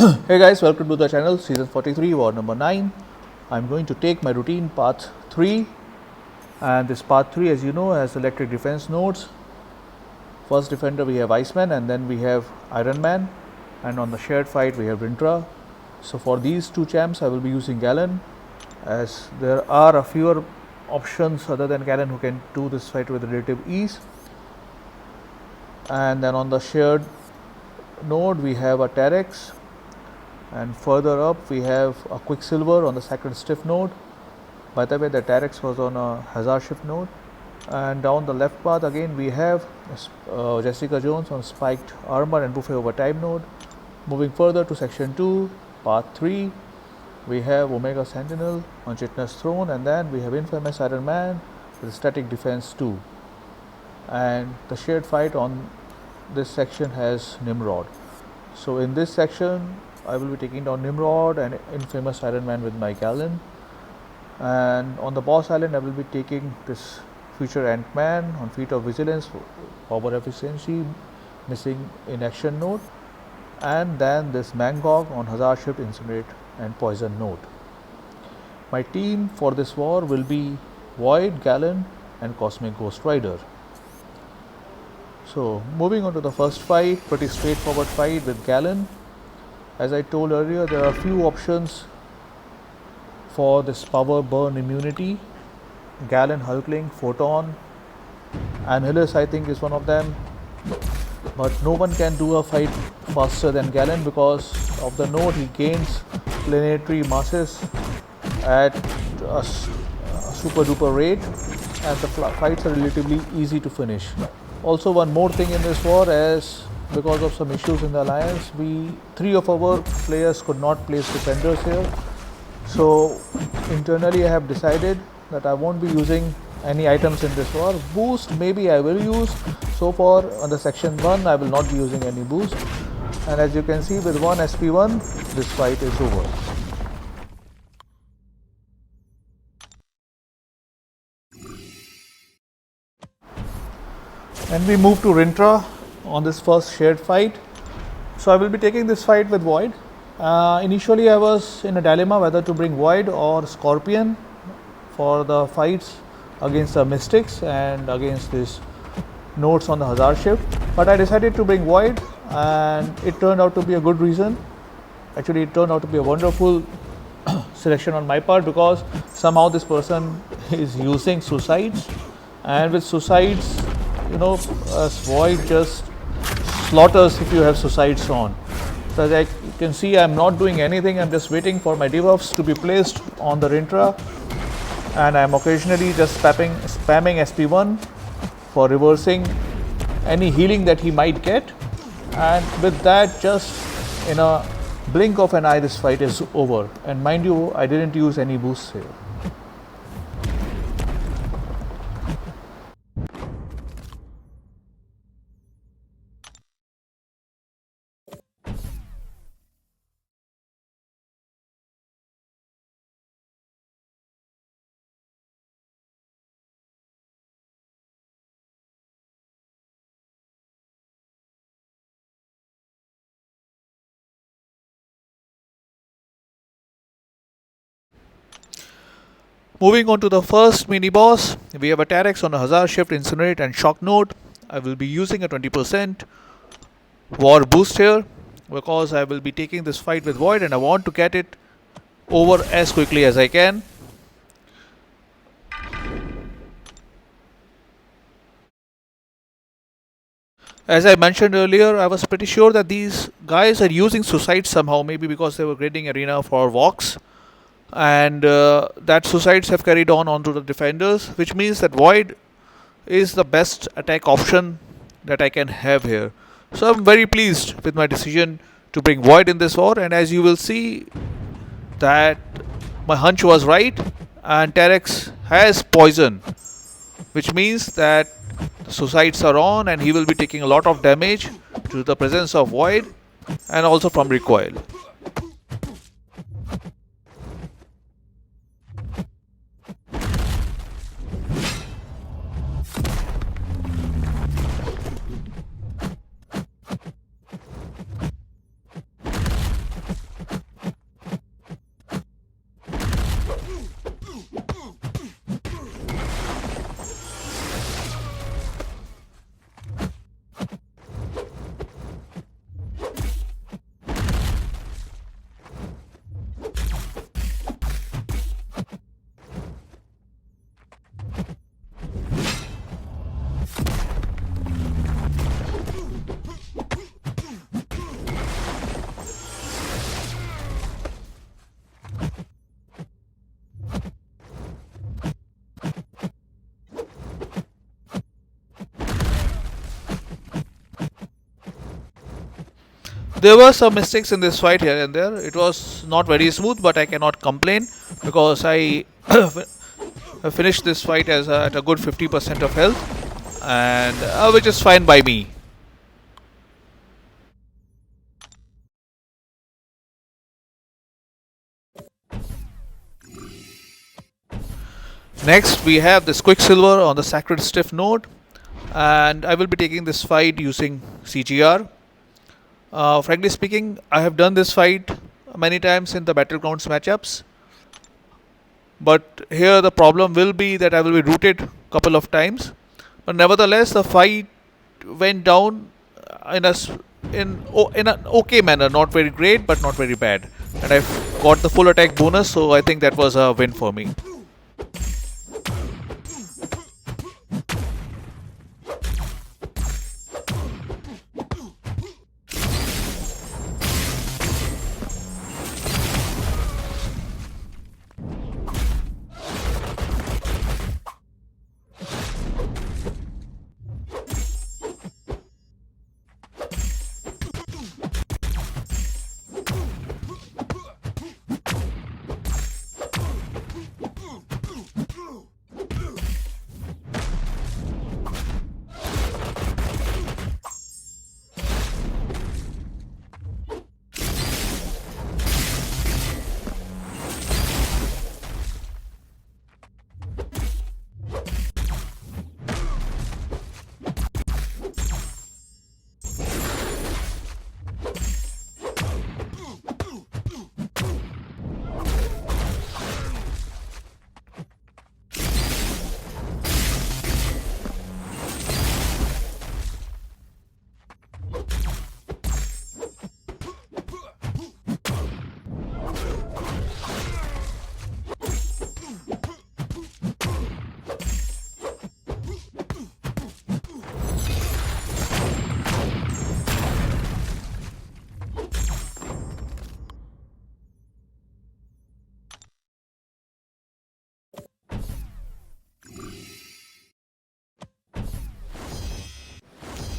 Hey guys, welcome to the channel, season 43, war number 9. I'm going to take my routine path 3, and this path 3, as you know, has electric defense nodes. First defender we have Iceman, and then we have Iron Man, and on the shared fight we have Rintra. So for these two champs I will be using Galen, as there are a fewer options other than Galen who can do this fight with relative ease. And then on the shared node we have a Terex, and further up we have a Quicksilver on the Sacred Stiff node. By the way, the Terex was on a Hazard Shift node. And down the left path again we have Jessica Jones on Spiked Armor and Buffet over Time node. Moving further to section 2, path 3, we have Omega Sentinel on Chitinous Throne, and then we have Infamous Iron Man with Static Defense 2. And the shared fight on this section has Nimrod. So in this section I will be taking down Nimrod and Infamous Iron Man with my Galen. And on the boss island I will be taking this future Ant-Man on Feat of Vigilance, power efficiency, missing in action node, and then this Mangog on Hazard Shift, Incinerate and Poison node. My team for this war will be Void, Galen and Cosmic Ghost Rider. So moving on to the first fight, pretty straightforward fight with Galen. As I told earlier, there are a few options for this power burn immunity. Galen, Hulkling, Photon, Annihilus I think is one of them. But no one can do a fight faster than Galen because of the node he gains planetary masses at a super duper rate, and the fights are relatively easy to finish. Also, one more thing in this war, as because of some issues in the alliance, three of our players could not place defenders here. So internally I have decided that I won't be using any items in this war. Boost maybe I will use. So far on the section 1 I will not be using any boost, and as you can see, with 1 SP1 this fight is over. And we move to Rintra on this first shared fight. So I will be taking this fight with Void. Initially I was in a dilemma whether to bring Void or Scorpion for the fights against the Mystics and against these nodes on the Hazard Shift, but I decided to bring Void, and it turned out to be a good reason. Actually, it turned out to be a wonderful selection on my part, because somehow this person is using Suicides, and with Suicides, you know, Void just slaughters if you have Suicides on. So as you can see, I'm not doing anything, I'm just waiting for my debuffs to be placed on the Rintra, and I'm occasionally just spamming SP1 for reversing any healing that he might get, and with that, just in a blink of an eye this fight is over. And mind you, I didn't use any boosts here. Moving on to the first mini boss, we have a Terex on a Hazard Shift, Incinerate and Shock node. I will be using a 20% war boost here because I will be taking this fight with Void and I want to get it over as quickly as I can. As I mentioned earlier, I was pretty sure that these guys are using Suicide somehow, maybe because they were grading arena for Vox, and that Suicides have carried on onto the defenders, which means that Void is the best attack option that I can have here. So I'm very pleased with my decision to bring Void in this war, and as you will see that my hunch was right, and Terex has poison, which means that the Suicides are on and he will be taking a lot of damage due to the presence of Void and also from recoil. There were some mistakes in this fight here and there. It was not very smooth, but I cannot complain because I finished this fight at a good 50% of health, and which is fine by me. Next, we have this Quicksilver on the Sacred Stiff node, and I will be taking this fight using CGR. Frankly speaking, I have done this fight many times in the Battlegrounds matchups, but here the problem will be that I will be rooted couple of times. But nevertheless, the fight went down in in an okay manner, not very great, but not very bad, and I got the full attack bonus, so I think that was a win for me.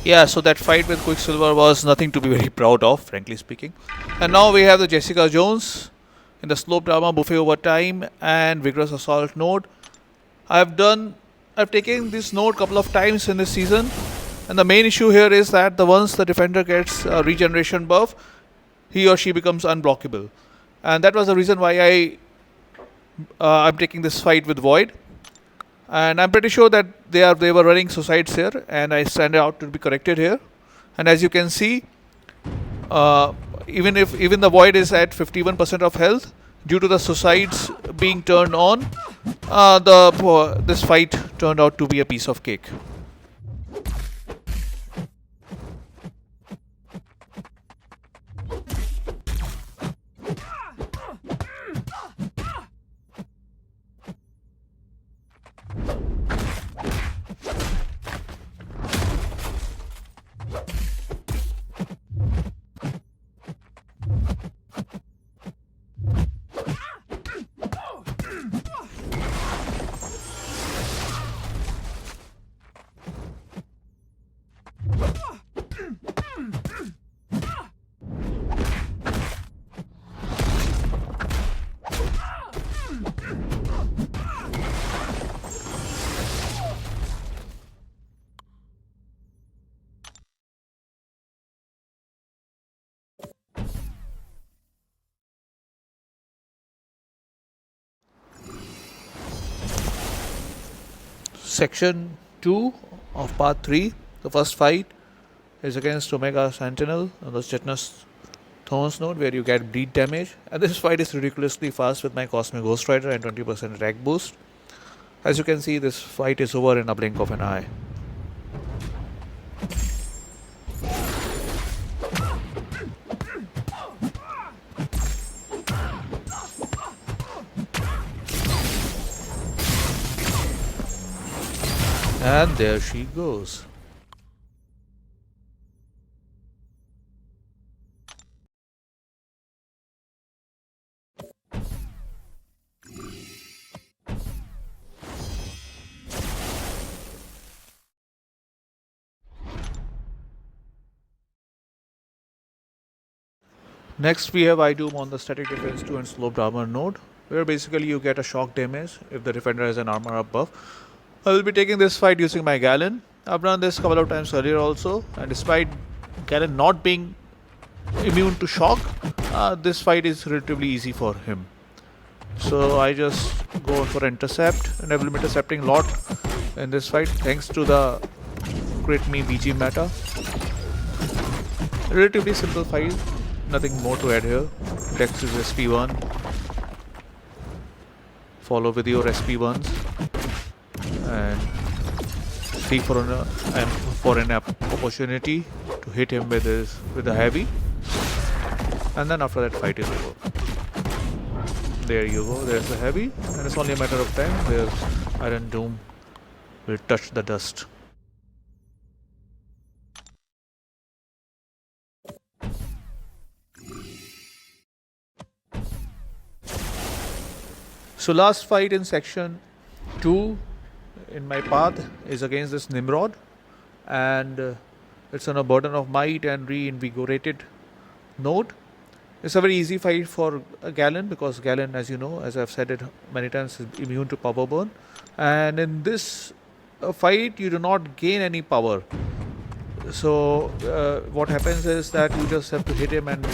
Yeah, so that fight with Quicksilver was nothing to be very proud of, frankly speaking. And now we have the Jessica Jones in the sloped armor, buffet over time, and vigorous assault node. I've taken this node couple of times in this season, and the main issue here is that once the defender gets a regeneration buff, he or she becomes unblockable, and that was the reason why I'm taking this fight with Void. And I'm pretty sure that they were running suicides here, and I stand out to be corrected here. And as you can see, uh, even the Void is at 51% of health due to the suicides being turned on, the this fight turned out to be a piece of cake. Section 2 of part 3, the first fight, is against Omega Sentinel on the Chitinous Thorns node, where you get bleed damage. And this fight is ridiculously fast with my Cosmic Ghost Rider and 20% attack boost. As you can see, this fight is over in a blink of an eye. And there she goes. Next we have iDoom on the static defense 2 and sloped armor node, where basically you get a shock damage if the defender has an armor up buff. I will be taking this fight using my Galen. I've done this a couple of times earlier also, and despite Galen not being immune to shock, this fight is relatively easy for him. So I just go for intercept, and I will be intercepting a lot in this fight thanks to the Crit Me BG meta. Relatively simple fight, nothing more to add here. Dex is SP1, follow with your SP1s, and seek for an opportunity to hit him with the heavy, and then after that fight is over. There you go, there's the heavy, and it's only a matter of time where Iron Doom will touch the dust. So last fight in section 2 in my path is against this Nimrod, and it's on a Burden of Might and Reinvigorated node. It's a very easy fight for Galen because Galen, as you know, as I've said it many times, is immune to power burn, and in this fight you do not gain any power. So what happens is that you just have to hit him, and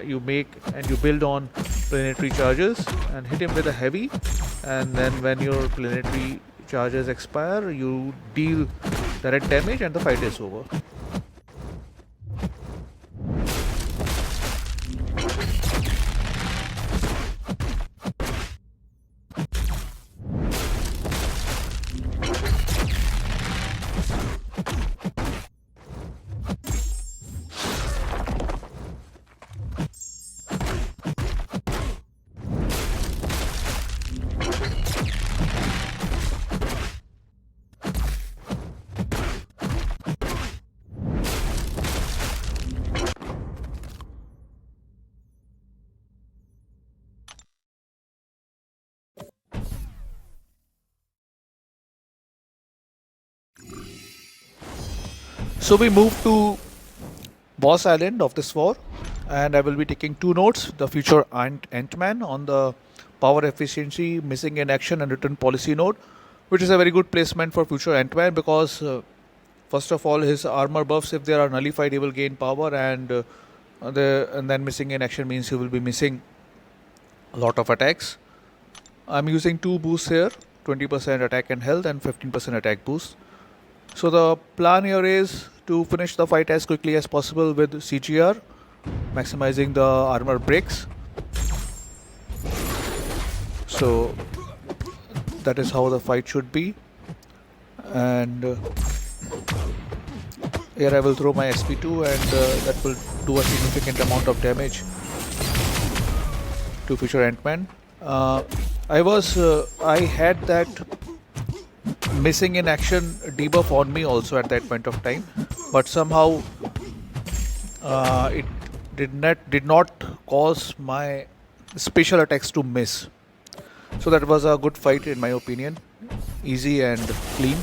you build on planetary charges and hit him with a heavy, and then when your planetary charges expire you deal direct damage and the fight is over. So we move to boss island of this war, and I will be taking 2 nodes, the future Ant-Man on the power efficiency, missing in action and return policy node, which is a very good placement for future Ant-Man because first of all his armor buffs, if they are nullified, he will gain power, and then missing in action means he will be missing a lot of attacks. I'm using 2 boosts here, 20% attack and health and 15% attack boost. So the plan here is to finish the fight as quickly as possible with CGR, maximizing the armor breaks. So that is how the fight should be, and here I will throw my SP2, and that will do a significant amount of damage to future Ant-Man. I had that missing in action debuff on me also at that point of time, but somehow it did not cause my special attacks to miss. So that was a good fight in my opinion, easy and clean.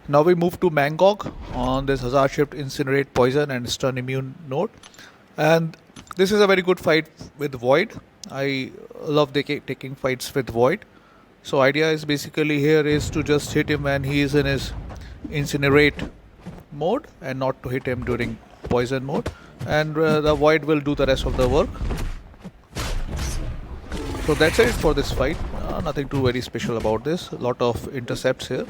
Now we move to Mangog on this Hazard Shift, Incinerate, Poison and Stun Immune node, and this is a very good fight with Void. I love taking fights with Void. So idea is basically here is to just hit him when he is in his Incinerate mode and not to hit him during Poison mode, and the Void will do the rest of the work. So that's it for this fight, nothing too very special about this, a lot of intercepts here.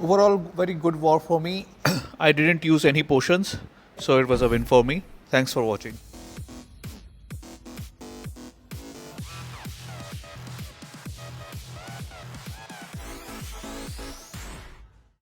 overall very good war for me. I didn't use any potions, so it was a win for me. Thanks for watching.